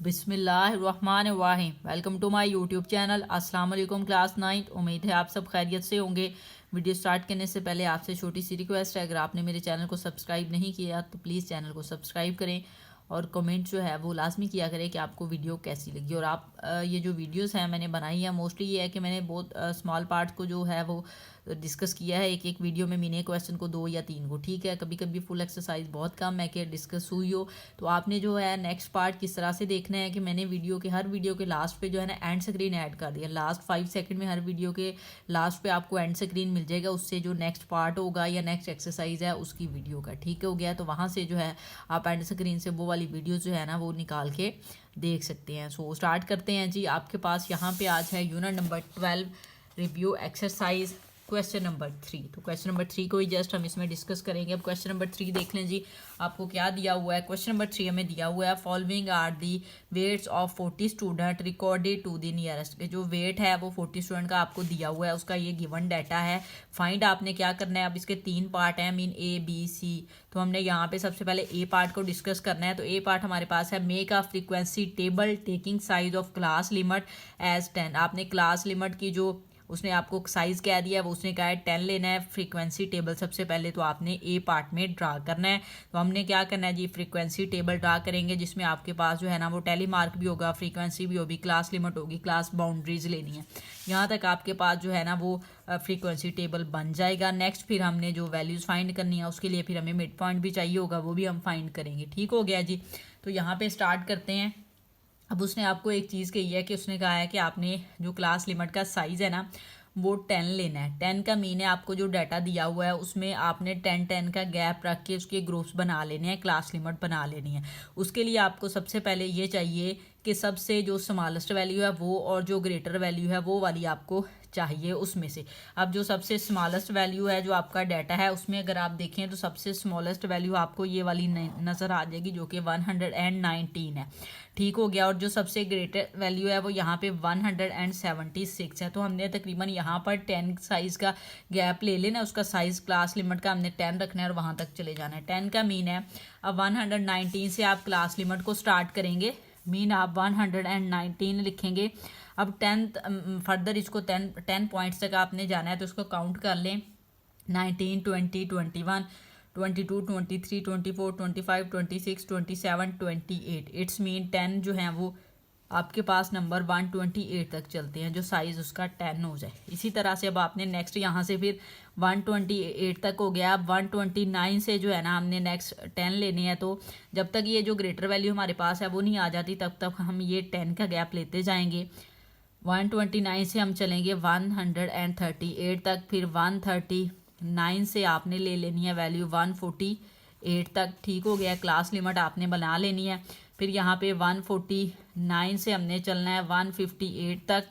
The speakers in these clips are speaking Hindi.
बिस्मिल्लाहिर्रहमानिर्रहीम। Welcome to my YouTube channel. अस्सलाम वालेकुम क्लास 9। उम्मीद है आप सब खैरियत से होंगे। वीडियो स्टार्ट करने से पहले आपसे छोटी सी रिक्वेस्ट है, अगर आपने मेरे चैनल को सब्सक्राइब नहीं किया तो प्लीज़ चैनल को सब्सक्राइब करें और कमेंट जो है वो लाजमी किया करें कि आपको वीडियो कैसी लगी। और आप ये जो वीडियोस हैं मैंने बनाई है, मोस्टली ये है कि मैंने बहुत स्मॉल पार्ट को जो है वो डिस्कस किया है। एक एक वीडियो में मैंने क्वेश्चन को 2 या 3 को, ठीक है। कभी कभी फुल एक्सरसाइज बहुत कम है कि डिस्कस हुई हो, तो आपने जो है नेक्स्ट पार्ट किस तरह से देखना है कि मैंने हर वीडियो के लास्ट पे जो है ना एंड स्क्रीन ऐड कर दिया। लास्ट 5 सेकंड में हर वीडियो के लास्ट पे आपको एंड स्क्रीन मिल जाएगा, उससे जो नेक्स्ट पार्ट होगा या नेक्स्ट एक्सरसाइज है उसकी वीडियो का, ठीक हो गया। तो वहाँ से जो है आप एंड स्क्रीन से वो वाली वीडियो जो है ना वो निकाल के देख सकते हैं। सो स्टार्ट करते हैं जी। आपके पास यहाँ पे आज है unit number 12 review exercise question number 3। तो क्वेश्चन नंबर 3 को ही जस्ट हम इसमें डिस्कस करेंगे। अब क्वेश्चन नंबर 3 देख लें जी, आपको क्या दिया हुआ है। क्वेश्चन नंबर 3 हमें दिया हुआ है following are the weights of 40 student recorded to the nearest. जो वेट है वो 40 स्टूडेंट का आपको दिया हुआ है, उसका ये गिवन डाटा है। फाइंड आपने क्या करना है, अब इसके 3 पार्ट हैं, मीन ए बी सी। तो हमने यहाँ पे सबसे पहले ए पार्ट को डिस्कस करना है। तो ए पार्ट हमारे पास है make a frequency table taking size of class limit as 10। आपने क्लास लिमिट की जो उसने आपको साइज क्या दिया है वो उसने कहा है 10 लेना है। फ्रीक्वेंसी टेबल सबसे पहले तो आपने ए पार्ट में ड्रा करना है। तो हमने क्या करना है जी, फ्रीक्वेंसी टेबल ड्रा करेंगे जिसमें आपके पास जो है ना वो टेली मार्क भी होगा, फ्रीक्वेंसी भी होगी, क्लास लिमिट होगी, क्लास बाउंड्रीज लेनी है। यहाँ तक आपके पास जो है ना वो फ्रीक्वेंसी टेबल बन जाएगा। नेक्स्ट फिर हमने जो वैल्यूज़ फाइंड करनी है उसके लिए फिर हमें मिड पॉइंट भी चाहिए होगा, वो भी हम फाइंड करेंगे, ठीक हो गया जी। तो यहाँ पे स्टार्ट करते हैं। अब उसने आपको एक चीज़ कही है कि उसने कहा है कि आपने जो क्लास लिमिट का साइज़ है ना वो 10 लेना है। 10 का मीन है आपको जो डाटा दिया हुआ है उसमें आपने 10 का गैप रख के उसके ग्रुप्स बना लेने हैं, क्लास लिमिट बना लेनी है। उसके लिए आपको सबसे पहले ये चाहिए कि सबसे जो स्मॉलेस्ट वैल्यू है वो और जो ग्रेटर वैल्यू है वो वाली आपको चाहिए उसमें से। अब जो सबसे स्मॉलेस्ट वैल्यू है जो आपका डाटा है उसमें अगर आप देखें तो सबसे स्मॉलेस्ट वैल्यू आपको ये वाली नज़र आ जाएगी जो कि 119 है, ठीक हो गया। और जो सबसे ग्रेटर वैल्यू है वो यहाँ पे 176 है। तो हमने तकरीबन यहाँ पर 10 साइज़ का गैप ले लेना, उसका साइज़ क्लास लिमिट का हमने 10 रखना है और वहाँ तक चले जाना है। 10 का मीन है, अब 119 से आप क्लास लिमिट को स्टार्ट करेंगे, मीन आप 119 लिखेंगे। अब 10 फर्दर इसको 10 पॉइंट्स तक आपने जाना है, तो इसको काउंट कर लें। 19 20 21 22 23 24 25 26 27 28। इट्स मीन 10 जो है वो आपके पास नंबर 128 तक चलते हैं, जो साइज़ उसका 10 हो जाए। इसी तरह से अब आपने नेक्स्ट यहाँ से फिर 128 तक हो गया। अब 129 से जो है ना हमने नेक्स्ट 10 लेने हैं। तो जब तक ये जो ग्रेटर वैल्यू हमारे पास है वो नहीं आ जाती तब तक हम ये 10 का गैप लेते जाएंगे। 129 से हम चलेंगे 138 तक, फिर 139 से आपने ले लेनी है वैल्यू 148 तक, ठीक हो गया। क्लास लिमिट आपने बना लेनी है। फिर यहाँ पे 149 से हमने चलना है 158 तक,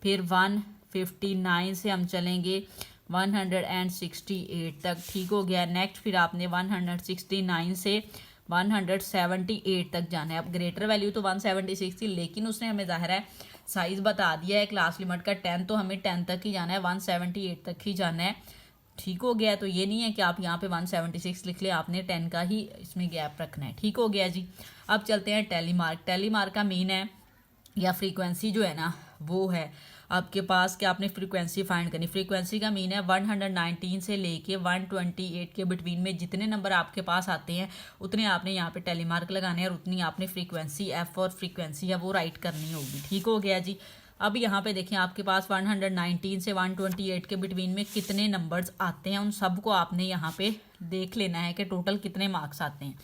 फिर 159 से हम चलेंगे 168 तक, ठीक हो गया। नेक्स्ट फिर आपने 169 से 178 तक जाना है। अब ग्रेटर वैल्यू तो 176 थी, लेकिन उसने हमें ज़ाहिर है साइज़ बता दिया है क्लास लिमिट का 10, तो हमें 10 तक ही जाना है, 178 तक ही जाना है, ठीक हो गया। तो ये नहीं है कि आप यहाँ पे 176 लिख ले, आपने 10 का ही इसमें गैप रखना है, ठीक हो गया जी। अब चलते हैं टेली मार्क। टेली मार्क का मीन है या फ्रीक्वेंसी जो है ना वो है आपके पास कि आपने फ्रीक्वेंसी फाइंड करनी। फ्रीक्वेंसी का मीन है 119 से लेके 128 के बिटवीन में जितने नंबर आपके पास आते हैं उतने आपने यहाँ पे टेली मार्क लगाने हैं और उतनी आपने फ्रीक्वेंसी एफ और फ्रीक्वेंसी है वो राइट करनी होगी, ठीक हो गया जी। अब यहाँ पे देखें आपके पास 119 से 128 के बिटवीन में कितने नंबर्स आते हैं, उन सबको आपने यहाँ पे देख लेना है कि टोटल कितने मार्क्स आते हैं,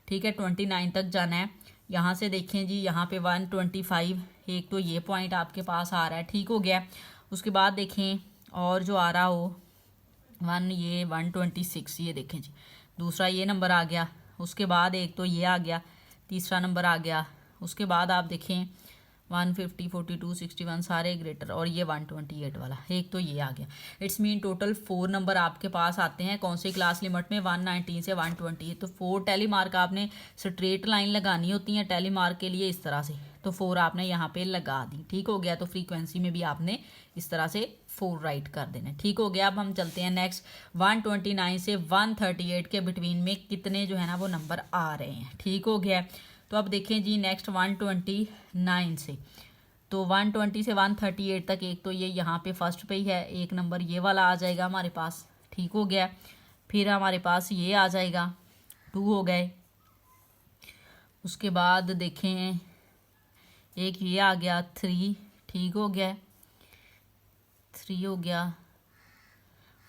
ठीक है। 29 तक जाना है। यहाँ से देखें जी, यहाँ पे 125, एक तो ये पॉइंट आपके पास आ रहा है, ठीक हो गया। उसके बाद देखें और जो आ रहा हो 126, ये देखें जी, दूसरा ये नंबर आ गया। उसके बाद एक तो ये आ गया, तीसरा नंबर आ गया। उसके बाद आप देखें 150 42 61 सारे ग्रेटर, और ये 128 वाला एक तो ये आ गया। इट्स मीन टोटल 4 नंबर आपके पास आते हैं कौन सी क्लास लिमिट में, 119 से 128। तो 4 टेली मार्क आपने स्ट्रेट लाइन लगानी होती है टेली मार्क के लिए इस तरह से, तो 4 आपने यहाँ पे लगा दी, ठीक हो गया। तो फ्रीक्वेंसी में भी आपने इस तरह से 4 राइट कर देना, ठीक हो गया। अब हम चलते हैं नेक्स्ट 129 से 138 के बिटवीन में कितने जो है ना वो नंबर आ रहे हैं, ठीक हो गया। तो अब देखें जी नेक्स्ट 129 से, तो 120 से 138 तक एक तो ये यहाँ पे फर्स्ट पे ही है, एक नंबर ये वाला आ जाएगा हमारे पास, ठीक हो गया। फिर हमारे पास ये आ जाएगा, 2 हो गए। उसके बाद देखें एक ये आ गया 3, ठीक हो गया, 3 हो गया।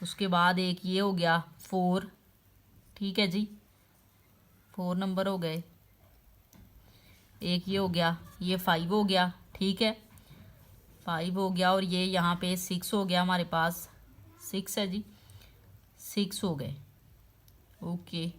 उसके बाद एक ये हो गया 4, ठीक है जी, 4 नंबर हो गए। एक ये हो गया, ये 5 हो गया, ठीक है, 5 हो गया। और ये यहाँ पे 6 हो गया हमारे पास, 6 है जी, 6 हो गए। ओके,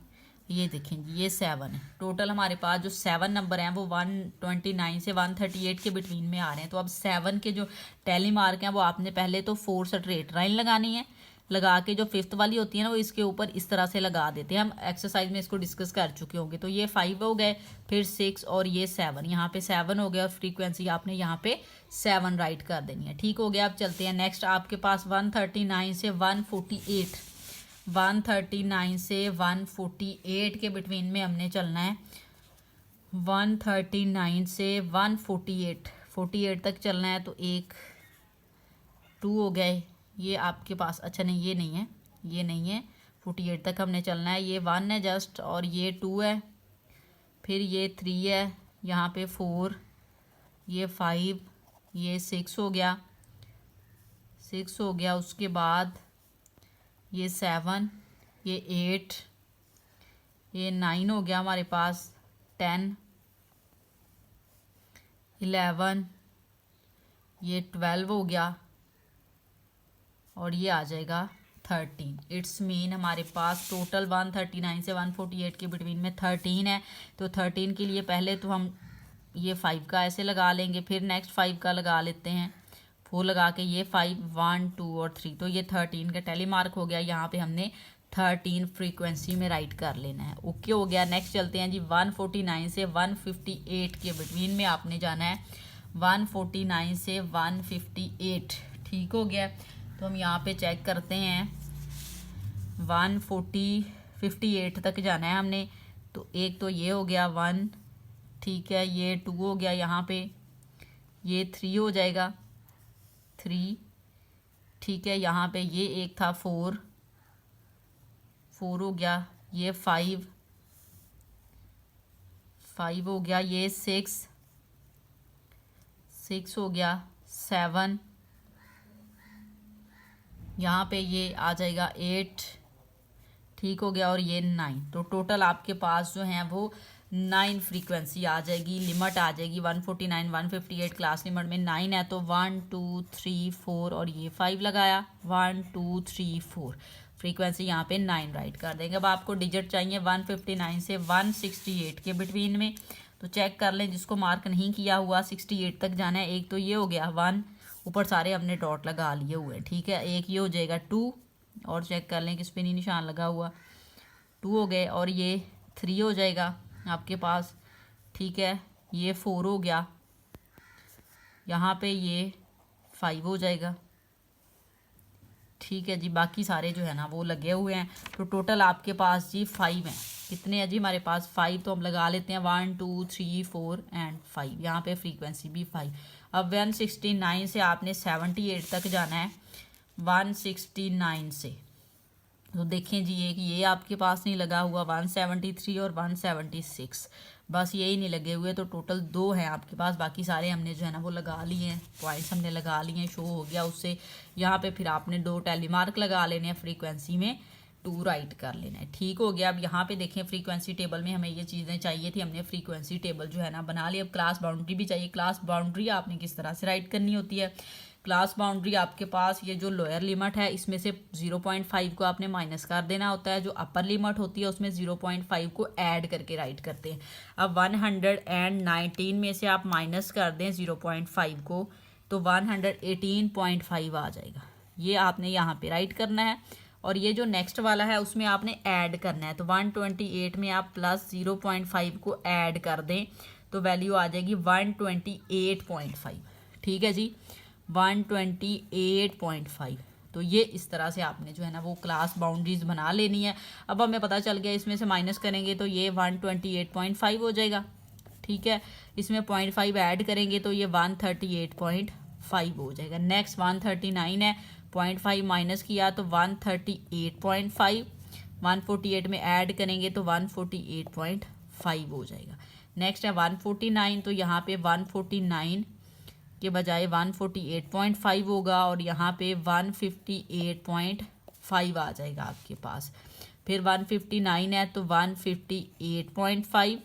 ये देखें जी ये 7 है। टोटल हमारे पास जो 7 नंबर हैं वो 129 से 138 के बिटवीन में आ रहे हैं। तो अब 7 के जो टैली मार्क हैं वो आपने पहले तो 4 स्ट्रेट लाइन लगानी है, लगा के जो 5th वाली होती है ना वो इसके ऊपर इस तरह से लगा देते हैं। हम एक्सरसाइज में इसको डिस्कस कर चुके होंगे। तो ये 5 हो गए, फिर 6 और ये 7, यहाँ पे 7 हो गया और फ्रीक्वेंसी आपने यहाँ पे 7 राइट कर देनी है, ठीक हो गया। अब चलते हैं नेक्स्ट आपके पास 139 से 148, 139 से 148 के बिटवीन में हमने चलना है। 139 से 148, 48 तक चलना है। तो एक 2 हो गए, ये आपके पास, अच्छा नहीं ये नहीं है, ये नहीं है, 48 तक हमने चलना है। ये 1 है जस्ट, और ये 2 है, फिर ये 3 है, यहाँ पे 4, ये 5, ये 6 हो गया, 6 हो गया। उसके बाद ये 7, ये 8, ये 9 हो गया हमारे पास, 10, 11, ये 12 हो गया, और ये आ जाएगा 13। इट्स मीन हमारे पास टोटल 139 से 148 के बिटवीन में 13 है। तो 13 के लिए पहले तो हम ये 5 का ऐसे लगा लेंगे, फिर नेक्स्ट 5 का लगा लेते हैं, 4 लगा के ये 5, 1, 2 और 3, तो ये 13 का टैली मार्क हो गया। यहाँ पे हमने 13 फ्रीक्वेंसी में राइट कर लेना है। ओके हो गया। नेक्स्ट चलते हैं जी 149 से 158 के बिटवीन में आपने जाना है, 149 से 158, ठीक हो गया। तो हम यहाँ पे चेक करते हैं, 158 तक जाना है हमने। तो एक तो ये हो गया 1, ठीक है, ये 2 हो गया, यहाँ पे ये 3 हो जाएगा, 3, ठीक है, यहाँ पे ये एक था 4, 4 हो गया, ये 5, 5 हो गया, ये 6, 6 हो गया, 7, यहाँ पे ये आ जाएगा 8, ठीक हो गया, और ये 9। तो टोटल आपके पास जो है वो 9 फ्रीक्वेंसी आ जाएगी, लिमिट आ जाएगी। 149 158 क्लास लिमिट में 9 है। तो 1 2 3 4 और ये 5 लगाया, 1 2 3 4 फ्रीक्वेंसी यहाँ पे 9 राइट कर देंगे। अब आपको डिजिट चाहिए 159 से 168 के बिटवीन में। तो चेक कर लें, जिसको मार्क नहीं किया हुआ 68 तक जाना है। एक तो ये हो गया 1, ऊपर सारे हमने डॉट लगा लिए हुए, ठीक है। एक ये हो जाएगा 2, और चेक कर लें किस पे नहीं निशान लगा हुआ, 2 हो गए, और ये 3 हो जाएगा आपके पास, ठीक है, ये 4 हो गया, यहाँ पे ये 5 हो जाएगा, ठीक है जी। बाकी सारे जो है ना वो लगे हुए हैं। तो टोटल आपके पास जी 5 हैं। कितने हैं जी हमारे पास? 5। तो हम लगा लेते हैं 1 2 3 4 एंड 5, यहाँ पे फ्रीक्वेंसी भी 5। अब 169 से आपने 78 तक जाना है, 169 से। तो देखें जी एक ये आपके पास नहीं लगा हुआ, 173 और 176, बस यही नहीं लगे हुए। तो टोटल 2 हैं आपके पास, बाकी सारे हमने जो है ना वो लगा लिए हैं, पॉइंट्स हमने लगा लिए हैं, शो हो गया उससे। यहाँ पे फिर आपने 2 टैली मार्क लगा लेने हैं, फ्रीक्वेंसी में 2 राइट कर लेना है, ठीक हो गया। अब यहाँ पे देखें फ्रीक्वेंसी टेबल में हमें ये चीज़ें चाहिए थी, हमने फ्रीक्वेंसी टेबल जो है ना बना ली। अब क्लास बाउंड्री भी चाहिए। क्लास बाउंड्री आपने किस तरह से राइट करनी होती है? क्लास बाउंड्री आपके पास ये जो लोअर लिमिट है इसमें से 0.5 को आपने माइनस कर देना होता है, जो अपर लिमिट होती है उसमें 0.5 को ऐड करके राइट करते हैं। अब 119 में से आप माइनस कर दें 0.5 को, तो 118.5 आ जाएगा। ये आपने यहाँ पे राइट करना है। और ये जो नेक्स्ट वाला है उसमें आपने ऐड करना है। तो 128 में आप प्लस 0.5 को ऐड कर दें तो वैल्यू आ जाएगी 128.5, ठीक है जी, 128.5। तो ये इस तरह से आपने जो है ना वो क्लास बाउंड्रीज बना लेनी है। अब हमें पता चल गया इसमें से माइनस करेंगे तो ये 128.5 हो जाएगा, ठीक है, इसमें 0.5 ऐड करेंगे तो ये 138.5 हो जाएगा। नेक्स्ट 139 है, 0.5 माइनस किया तो 138.5, 148 में ऐड करेंगे तो 148.5 हो जाएगा। नेक्स्ट है 149, तो यहाँ पे 149 के बजाय 148.5 होगा और यहाँ पे 158.5 आ जाएगा आपके पास। फिर 159 है तो 158.5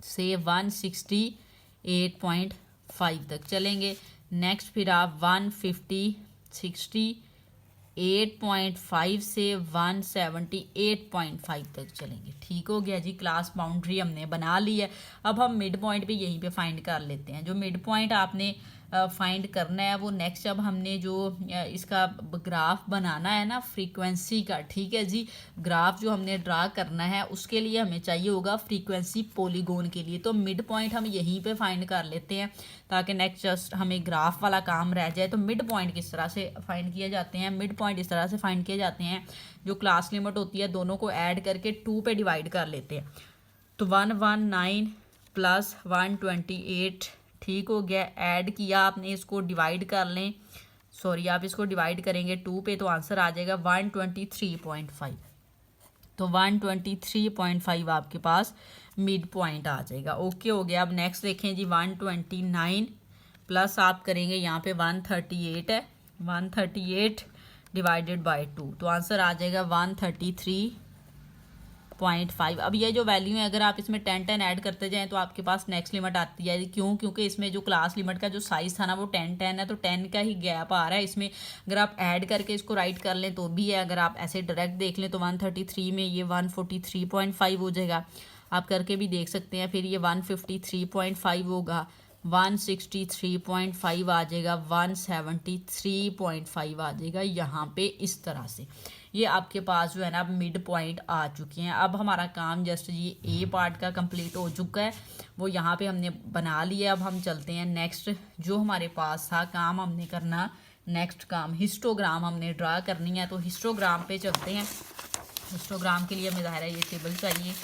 से 168.5 तक चलेंगे। नेक्स्ट फिर आप 168.5 से 178.5 तक चलेंगे। ठीक हो गया जी, क्लास बाउंड्री हमने बना ली है। अब हम मिड पॉइंट भी यहीं पे फाइंड कर लेते हैं। जो मिड पॉइंट आपने फाइंड करना है वो नेक्स्ट, अब हमने जो इसका ग्राफ बनाना है ना फ्रीक्वेंसी का, ठीक है जी, ग्राफ जो हमने ड्रा करना है उसके लिए हमें चाहिए होगा फ्रीक्वेंसी पॉलीगॉन के लिए। तो मिड पॉइंट हम यहीं पे फाइंड कर लेते हैं ताकि नेक्स्ट जस्ट हमें ग्राफ वाला काम रह जाए। तो मिड पॉइंट किस तरह से फाइंड किए जाते हैं? मिड पॉइंट इस तरह से फाइंड किए जाते हैं, जो क्लास लिमिट होती है दोनों को ऐड करके 2 पे डिवाइड कर लेते हैं। तो 119 प्लस 128, ठीक हो गया, ऐड किया आपने, इसको डिवाइड कर लें, सॉरी आप इसको डिवाइड करेंगे 2 पे तो आंसर आ जाएगा 123.5। तो 123.5 आपके पास मिड पॉइंट आ जाएगा। ओके हो गया। अब नेक्स्ट देखें जी, 129 प्लस आप करेंगे यहाँ पे 138 है, 138 डिवाइडेड बाय 2 तो आंसर आ जाएगा 133.5। अब ये जो वैल्यू है अगर आप इसमें 10 ऐड करते जाएं तो आपके पास नेक्स्ट लिमिट आती है। क्यों? क्योंकि इसमें जो क्लास लिमिट का जो साइज था ना वो 10 है, तो 10 का ही गैप आ रहा है इसमें। अगर आप ऐड करके इसको राइट कर लें तो भी है, अगर आप ऐसे डायरेक्ट देख लें तो 133 में ये 143.5 हो जाएगा, आप करके भी देख सकते हैं। फिर ये 153.5 होगा, 163.5 आ जाएगा, 173.5 आ जाएगा यहाँ पे। इस तरह से ये आपके पास जो है ना अब मिड पॉइंट आ चुके हैं। अब हमारा काम जस्ट ये ए पार्ट का कंप्लीट हो चुका है, वो यहाँ पे हमने बना लिया। अब हम चलते हैं नेक्स्ट, जो हमारे पास था काम हमने करना, नेक्स्ट काम हिस्टोग्राम हमने ड्रा करनी है। तो हिस्टोग्राम पे चलते हैं। हिस्टोग्राम के लिए हमें ज़ाहिर है ये टेबल चाहिए।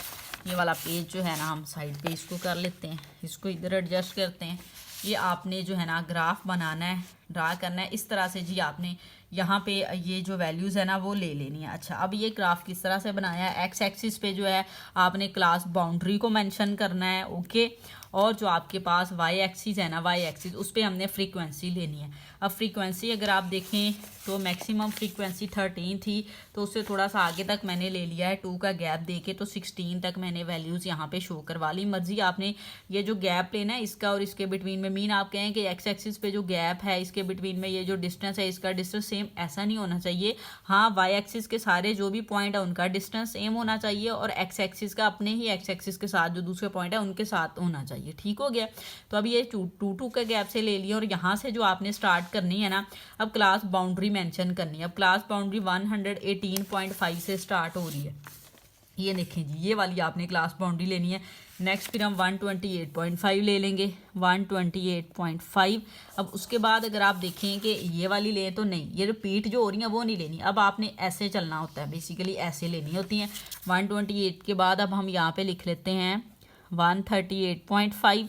ये वाला पेज जो है ना हम साइड पे इसको कर लेते हैं, इसको इधर एडजस्ट करते हैं। ये आपने जो है ना ग्राफ बनाना है, ड्रा करना है इस तरह से जी। आपने यहाँ पे ये जो वैल्यूज़ है ना वो ले लेनी है। अच्छा, अब ये ग्राफ किस तरह से बनाया है? एक्स एक्सिस पे जो है आपने क्लास बाउंड्री को मेंशन करना है, ओके। और जो आपके पास वाई एक्सिस है ना, वाई एक्सिस उस पर हमने फ्रीक्वेंसी लेनी है। अब फ्रीक्वेंसी अगर आप देखें तो मैक्सिमम फ्रीक्वेंसी 13 थी, तो उससे थोड़ा सा आगे तक मैंने ले लिया है 2 का गैप देके, तो 16 तक मैंने वैल्यूज़ यहाँ पे शो करवा ली। मर्जी आपने ये जो गैप लेना है इसका और इसके बिटवीन में, मीन आप कहें कि एक्स एक्सिस पे जो गैप है इसके बिटवीन में ये जो डिस्टेंस है इसका डिस्टेंस सेम ऐसा नहीं होना चाहिए। हाँ, वाई एक्सिस के सारे जो भी पॉइंट है उनका डिस्टेंस सेम होना चाहिए और एक्स एक्सिस का अपने ही एक्स एक्सिस के साथ जो दूसरे पॉइंट है उनके साथ होना चाहिए। ठीक हो गया। तो अब ये 2 के गैप से ले लिया और यहाँ से जो आपने स्टार्ट करनी है ना, अब क्लास बाउंड्री मेंशन करनी है। अब क्लास बाउंड्री 118.5 से स्टार्ट हो रही है, ये देखें जी, ये वाली आपने क्लास बाउंड्री लेनी है। नेक्स्ट फिर हम 128.5 ले लेंगे, 128.5। अब उसके बाद अगर आप देखें कि ये वाली लें तो नहीं, ये रिपीट जो हो रही है वो नहीं लेनी। अब आपने ऐसे चलना होता है, बेसिकली ऐसे लेनी होती हैं। 128 के बाद अब हम यहाँ पे लिख लेते हैं 138.5,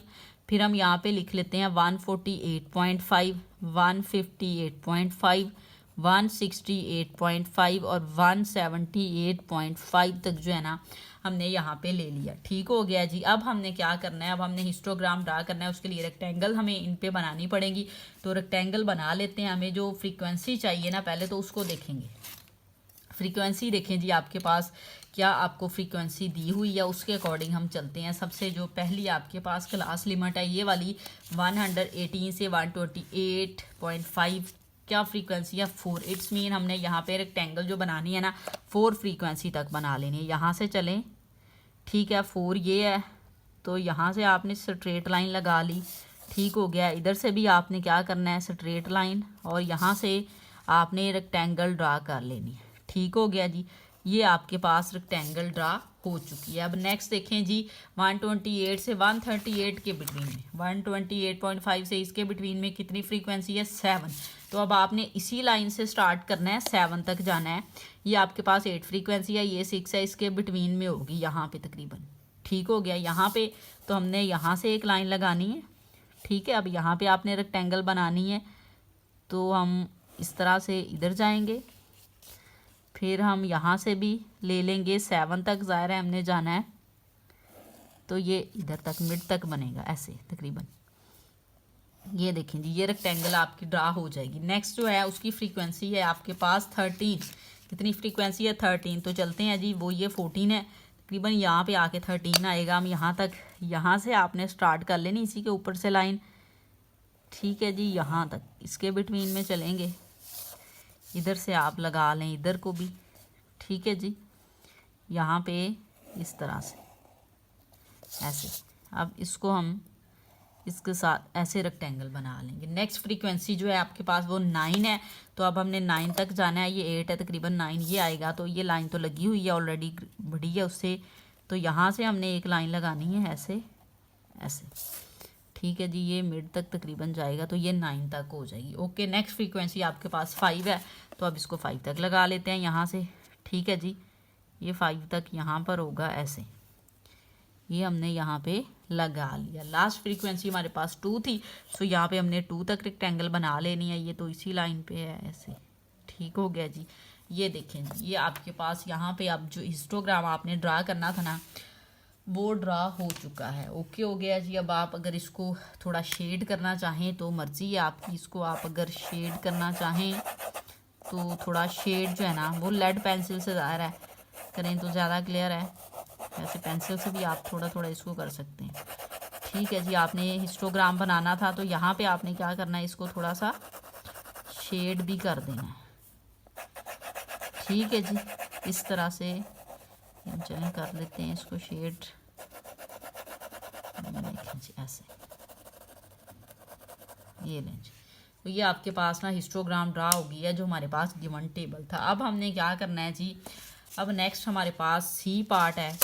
फिर हम यहाँ पे लिख लेते हैं 148.5, 158.5, 168.5 और 178.5 तक जो है ना हमने यहाँ पे ले लिया। ठीक हो गया जी। अब हमने क्या करना है? अब हमने हिस्टोग्राम ड्रा करना है, उसके लिए रेक्टेंगल हमें इन पे बनानी पड़ेगी। तो रेक्टेंगल बना लेते हैं। हमें जो फ्रीक्वेंसी चाहिए ना पहले तो उसको देखेंगे। फ्रीक्वेंसी देखें जी, आपके पास क्या आपको फ्रीक्वेंसी दी हुई है उसके अकॉर्डिंग हम चलते हैं। सबसे जो पहली आपके पास क्लास लिमिट है ये वाली 118 से 128.5, क्या फ्रीक्वेंसी है 4। इट्स मीन हमने यहाँ पे रेक्टेंगल जो बनानी है ना 4 फ्रीक्वेंसी तक बना लेनी है। यहाँ से चलें, ठीक है, 4 ये है तो यहाँ से आपने स्ट्रेट लाइन लगा ली। ठीक हो गया। इधर से भी आपने क्या करना है, स्ट्रेट लाइन, और यहाँ से आपने रेक्टेंगल ड्रा कर लेनी है। ठीक हो गया जी, ये आपके पास रेक्टेंगल ड्रा हो चुकी है। अब नेक्स्ट देखें जी, 128 से 138 के बिटवीन में, 128.5 से इसके बिटवीन में कितनी फ्रीक्वेंसी है 7। तो अब आपने इसी लाइन से स्टार्ट करना है, 7 तक जाना है। ये आपके पास 8 फ्रीक्वेंसी है, ये 6 है, इसके बिटवीन में होगी यहाँ पे तकरीबन। ठीक हो गया। यहाँ पे तो हमने यहाँ से एक लाइन लगानी है, ठीक है। अब यहाँ पे आपने रेक्टेंगल बनानी है, तो हम इस तरह से इधर जाएंगे, फिर हम यहाँ से भी ले लेंगे 7 तक, ज़ाहिर है हमने जाना है, तो ये इधर तक मिड तक बनेगा ऐसे तकरीबन। ये देखें जी, ये रेक्टेंगल आपकी ड्रा हो जाएगी। नेक्स्ट जो है उसकी फ्रीक्वेंसी है आपके पास 13। कितनी फ्रीक्वेंसी है? 13। तो चलते हैं जी, वो ये 14 है तकरीबन, यहाँ पे आके 13 आएगा। हम यहाँ तक, यहाँ से आपने स्टार्ट कर लेनी इसी के ऊपर से लाइन, ठीक है जी। यहाँ तक इसके बिटवीन में चलेंगे, इधर से आप लगा लें इधर को भी, ठीक है जी। यहाँ पे इस तरह से ऐसे, अब इसको हम इसके साथ ऐसे रेक्टेंगल बना लेंगे। नेक्स्ट फ्रीक्वेंसी जो है आपके पास वो 9 है, तो अब हमने 9 तक जाना है। ये 8 है तकरीबन, 9 ये आएगा। तो ये लाइन तो लगी हुई है ऑलरेडी, बड़ी है उससे, तो यहाँ से हमने एक लाइन लगानी है ऐसे ऐसे, ठीक है जी। ये मिड तक तकरीबन जाएगा, तो ये 9 तक हो जाएगी। ओके, नेक्स्ट फ्रीक्वेंसी आपके पास 5 है, तो अब इसको 5 तक लगा लेते हैं यहाँ से, ठीक है जी। ये 5 तक यहाँ पर होगा ऐसे, ये हमने यहाँ पे लगा लिया। लास्ट फ्रीक्वेंसी हमारे पास 2 थी, सो यहाँ पे हमने 2 तक रेक्टेंगल बना लेनी है। ये तो इसी लाइन पे है ऐसे, ठीक हो गया जी। ये देखें जी, ये आपके पास यहाँ पे अब जो हिस्टोग्राम आपने ड्रा करना था ना, वो ड्रा हो चुका है। ओके हो गया जी। अब आप अगर इसको थोड़ा शेड करना चाहें तो मर्ज़ी है आपकी, इसको आप अगर शेड करना चाहें तो थोड़ा शेड जो है ना वो लेड पेंसिल से ज़ाहिर है करें तो ज़्यादा क्लियर है, ऐसे पेंसिल से भी आप थोड़ा थोड़ा इसको कर सकते हैं, ठीक है जी। आपने हिस्टोग्राम बनाना था, तो यहाँ पे आपने क्या करना है, इसको थोड़ा सा शेड भी कर देना है, ठीक है जी। इस तरह से हम चलें कर लेते हैं इसको शेड, देखें जी ऐसे, ये लें जी। तो ये आपके पास ना हिस्टोग्राम ड्रा हो गया है जो हमारे पास गिवन टेबल था। अब हमने क्या करना है जी, अब नेक्स्ट हमारे पास सी पार्ट है।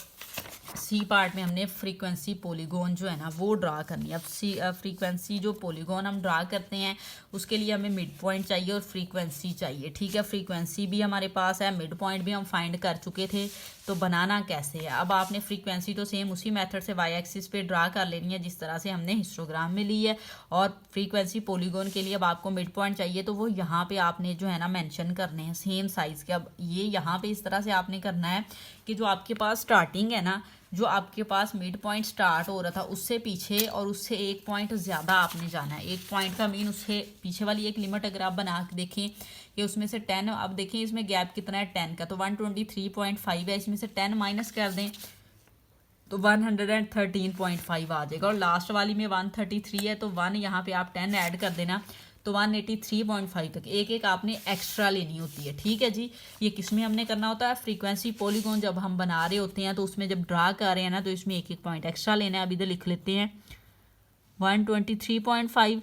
सी पार्ट में हमने फ्रीक्वेंसी पॉलीगॉन जो है ना वो ड्रा करनी है। अब फ्रीक्वेंसी जो पॉलीगॉन हम ड्रा करते हैं उसके लिए हमें मिड पॉइंट चाहिए और फ्रीक्वेंसी चाहिए, ठीक है। फ्रीक्वेंसी भी हमारे पास है, मिड पॉइंट भी हम फाइंड कर चुके थे, तो बनाना कैसे है। अब आपने फ्रीक्वेंसी तो सेम उसी मेथड से वाई एक्सिस पे ड्रा कर लेनी है जिस तरह से हमने हिस्टोग्राम में ली है। और फ्रीक्वेंसी पॉलीगॉन के लिए अब आपको मिड पॉइंट चाहिए, तो वो यहाँ पे आपने जो है ना मेंशन करने हैं सेम साइज़ के। अब ये यहाँ पे इस तरह से आपने करना है कि जो आपके पास स्टार्टिंग है ना, जो आपके पास मिड पॉइंट स्टार्ट हो रहा था उससे पीछे और उससे 1 पॉइंट ज़्यादा आपने जाना है। 1 पॉइंट का मीन उससे पीछे वाली एक लिमिट अगर आप बना के देखें कि उसमें से 10, अब देखें इसमें गैप कितना है 10 का, तो 123.5 है, इसमें से 10 माइनस कर दें तो 113.5 आ जाएगा। और लास्ट वाली में 133 है, तो 1 यहाँ पे आप 10 ऐड कर देना, तो 183.5 तक एक एक आपने एक्स्ट्रा लेनी होती है, ठीक है जी। ये किस में हमने करना होता है, फ्रीक्वेंसी पॉलीगॉन जब हम बना रहे होते हैं तो उसमें जब ड्रा कर रहे हैं ना, तो इसमें एक एक पॉइंट एक्स्ट्रा लेना है। अब इधर लिख लेते हैं 123.5,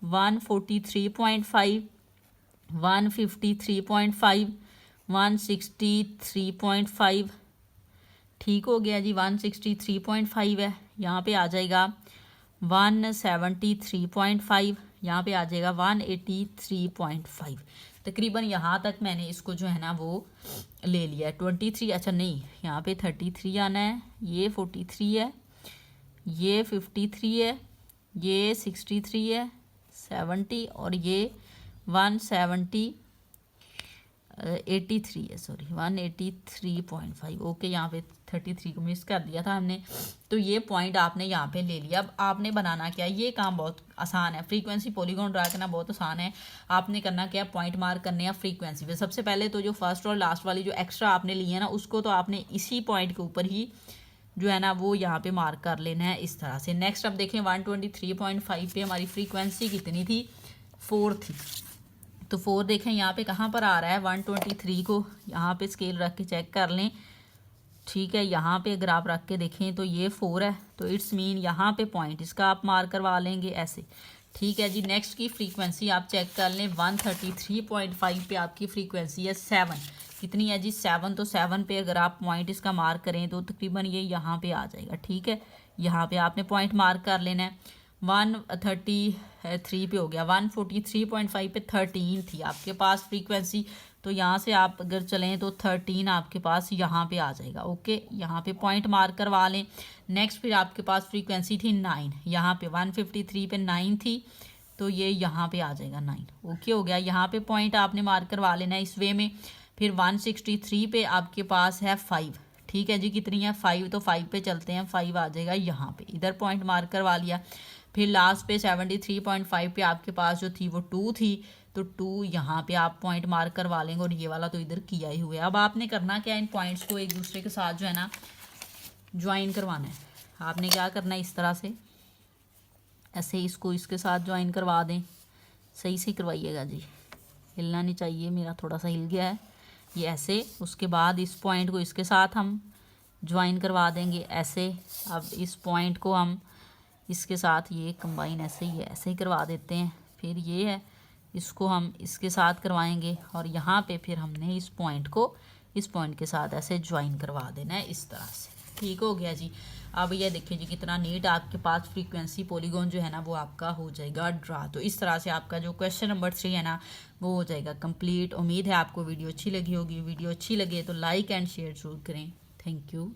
143.5, 153.5, 163.5, ठीक हो गया जी। 163.5 है, यहाँ पे आ जाएगा 173.5, यहाँ पे आ जाएगा 183.5। तकरीबन यहाँ तक मैंने इसको जो है ना वो ले लिया है। 23, अच्छा नहीं, यहाँ पे 33 आना है, ये 43 है, ये 53 है, ये 63 है, 70 और ये 83 है, सॉरी 183.5। ओके, यहाँ पे 33 को मिस कर दिया था हमने, तो ये पॉइंट आपने यहाँ पे ले लिया। अब आपने बनाना क्या है, ये काम बहुत आसान है, फ्रीक्वेंसी पॉलीगॉन ड्रा करना बहुत आसान है। आपने करना क्या है, पॉइंट मार्क करने हैं फ्रीक्वेंसी पे। सबसे पहले तो जो फर्स्ट और लास्ट वाली जो एक्स्ट्रा आपने ली है ना, उसको तो आपने इसी पॉइंट के ऊपर ही जो है ना वो यहाँ पे मार्क कर लेना है इस तरह से। नेक्स्ट अब देखें 123.5 पे हमारी फ्रीक्वेंसी कितनी थी, 4 थी, तो 4 देखें यहाँ पे कहाँ पर आ रहा है, 123 को यहाँ पे स्केल रख के चेक कर लें, ठीक है। यहाँ पे अगर आप रख के देखें तो ये 4 है, तो इट्स मीन यहाँ पे पॉइंट इसका आप मार्क करवा लेंगे ऐसे, ठीक है जी। नेक्स्ट की फ्रीक्वेंसी आप चेक कर लें, 133.5 पे आपकी फ्रीक्वेंसी है 7, कितनी है जी 7, तो 7 पे अगर आप पॉइंट इसका मार्क करें तो तकरीबन ये यहाँ पे आ जाएगा, ठीक है। यहाँ पे आपने पॉइंट मार्क कर लेना है। 133 पे हो गया, 143.5 पे 13 थी आपके पास फ्रीक्वेंसी, तो यहाँ से आप अगर चलें तो 13 आपके पास यहाँ पे आ जाएगा। ओके, यहाँ पे पॉइंट मार्क करवा लें। नेक्स्ट फिर आपके पास फ्रीक्वेंसी थी 9, यहाँ पे 153 पे 9 थी, तो ये यहाँ पे आ जाएगा 9। ओके हो गया, यहाँ पे पॉइंट आपने मार्क करवा लेना है इस वे में। फिर 163 पे आपके पास है 5, ठीक है जी, कितनी है 5, तो 5 पे चलते हैं, 5 आ जाएगा यहाँ पे, इधर पॉइंट मार्क करवा लिया। फिर लास्ट पे 73.5 पे आपके पास जो थी वो 2 थी, तो 2 यहाँ पे आप पॉइंट मार्क करवा लेंगे, और ये वाला तो इधर किया ही हुआ है। अब आपने करना क्या है, इन पॉइंट्स को एक दूसरे के साथ जो है ना ज्वाइन करवाना है। आपने क्या करना है, इस तरह से ऐसे इसको इसके साथ ज्वाइन करवा दें, सही से करवाइएगा जी, हिलना नहीं चाहिए, मेरा थोड़ा सा हिल गया है, ये ऐसे। उसके बाद इस पॉइंट को इसके साथ हम ज्वाइन करवा देंगे ऐसे। अब इस पॉइंट को हम इसके साथ ये कंबाइन ऐसे ही ऐसे ही करवा देते हैं। फिर ये है, इसको हम इसके साथ करवाएंगे, और यहाँ पे फिर हमने इस पॉइंट को इस पॉइंट के साथ ऐसे ज्वाइन करवा देना है इस तरह से। ठीक हो गया जी। अब ये देखिए जी कितना नीट आपके पास फ्रीक्वेंसी पॉलीगॉन जो है ना वो आपका हो जाएगा ड्रा। तो इस तरह से आपका जो क्वेश्चन नंबर 3 है ना वो हो जाएगा कंप्लीट। उम्मीद है आपको वीडियो अच्छी लगी होगी। वीडियो अच्छी लगे तो लाइक एंड शेयर जरूर करें। Thank you.